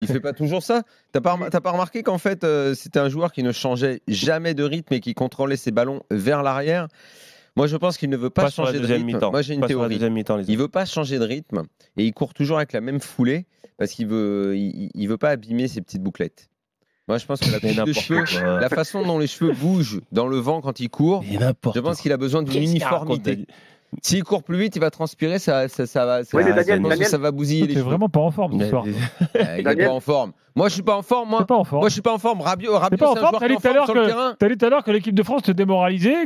Il fait pas toujours ça. T'as pas remarqué qu'en fait, c'était un joueur qui ne changeait jamais de rythme et qui contrôlait ses ballons vers l'arrière. Moi, je pense qu'il ne veut pas changer de rythme. Moi, j'ai une théorie. Il veut pas changer de rythme et il court toujours avec la même foulée parce qu'il veut pas abîmer ses petites bouclettes. Moi, je pense que la coupe de cheveux, la façon dont les cheveux bougent dans le vent quand il court, je pense qu'il a besoin d'une uniformité. S'il court plus vite, il va transpirer, ça va bousiller les cheveux. T'es vraiment pas en forme ce soir. Il est pas en forme. Moi, je suis pas en forme. Moi, je suis pas en forme. Rabiot, c'est un joueur qui est en forme sur le terrain. T'as dit tout à l'heure que l'équipe de France te démoralisait.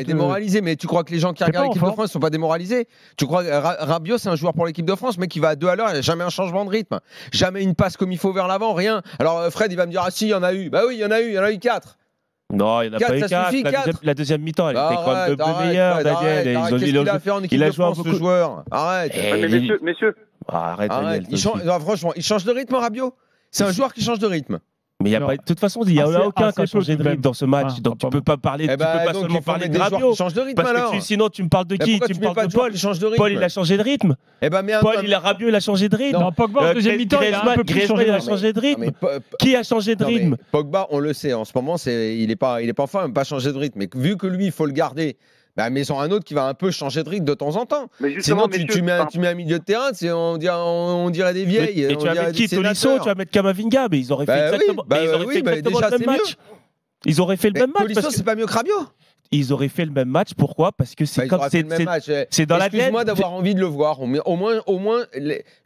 Démoralisé, mais tu crois que les gens qui regardent l'équipe de France ne sont pas démoralisés? Tu crois que Rabiot, c'est un joueur pour l'équipe de France, mais qui va à 2 à l'heure, il n'y a jamais un changement de rythme. Jamais une passe comme il faut vers l'avant, rien. Alors Fred, il va me dire, ah si, il y en a eu. Bah oui, il y en a eu 4. Non, il n'y en a pas eu 4. La deuxième mi-temps, elle était quand même peu meilleure, Daniel. Qu'est-ce qu'il a fait en équipe de France, ce joueur? Arrête. Mais messieurs. Arrête, Daniel. Franchement, il change de rythme, Rabiot. C'est un joueur qui change de rythme. Mais de toute façon, il n'y a aucun qui a changé de rythme dans ce match. Donc tu ne peux pas parler. Tu peux pas seulement parler de Rabiot. Change de rythme alors. Sinon, tu me parles de qui? Tu me parles de Paul. Paul, il a changé de rythme. Rabiot, il a changé de rythme. Non, Pogba, en deuxième mi-temps, il a un peu plus changé de rythme. Il a changé de rythme. Qui a changé de rythme? Pogba, on le sait. En ce moment, il est pas en forme, pas changé de rythme. Mais vu que lui, il faut le garder. Mais un autre qui va un peu changer de rythme de temps en temps. Sinon, tu mets un milieu de terrain, on dirait des vieilles. Et tu vas mettre qui? Tolisso, tu vas mettre Kamavinga, mais ils auraient fait exactement le même match. Ils auraient fait le même match. Tolisso, c'est pas mieux que Rabiot. Ils auraient fait le même match. Pourquoi? Parce que c'est comme c'est dans l'ADN. Excuse-moi d'avoir envie de le voir. Au moins,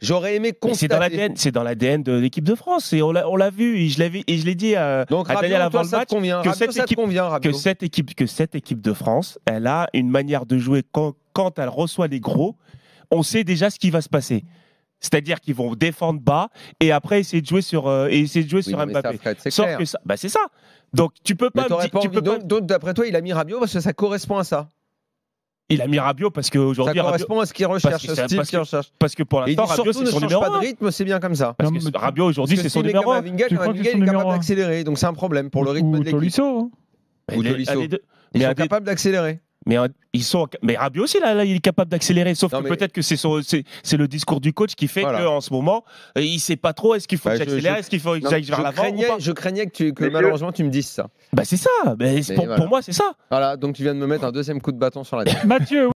j'aurais aimé constater. C'est dans l'ADN de l'équipe de France. Et on l'a vu. Et je l'ai dit à Daniel avant le match que cette équipe de France, elle a une manière de jouer quand elle reçoit les gros. On sait déjà ce qui va se passer. C'est-à-dire qu'ils vont défendre bas et après essayer de jouer sur Mbappé. Sauf que ça, c'est ça. Donc tu peux pas. Donc d'après toi, il a mis Rabiot parce que ça correspond à ça. Il a mis Rabiot parce qu'aujourd'hui. Ça correspond à ce qu'il recherche, ce style qu'il recherche. Parce que pour l'instant, Rabiot c'est son numéro 1. Pas de rythme, c'est bien comme ça. Parce que Rabiot aujourd'hui c'est son numéro 1. Kamavinga est capable d'accélérer, donc c'est un problème pour le rythme de l'équipe. Ou Tolisso. Ils sont capables d'accélérer. Mais Rabiot aussi, là, il est capable d'accélérer. Sauf que peut-être que c'est le discours du coach qui fait qu'en ce moment, il ne sait pas trop est-ce qu'il faut que j'accélère, est-ce qu'il faut que j'aille vers l'avant. Je craignais que malheureusement tu me dises ça. C'est ça. Pour moi, c'est ça. Voilà, donc tu viens de me mettre un deuxième coup de bâton sur la tête. Mathieu.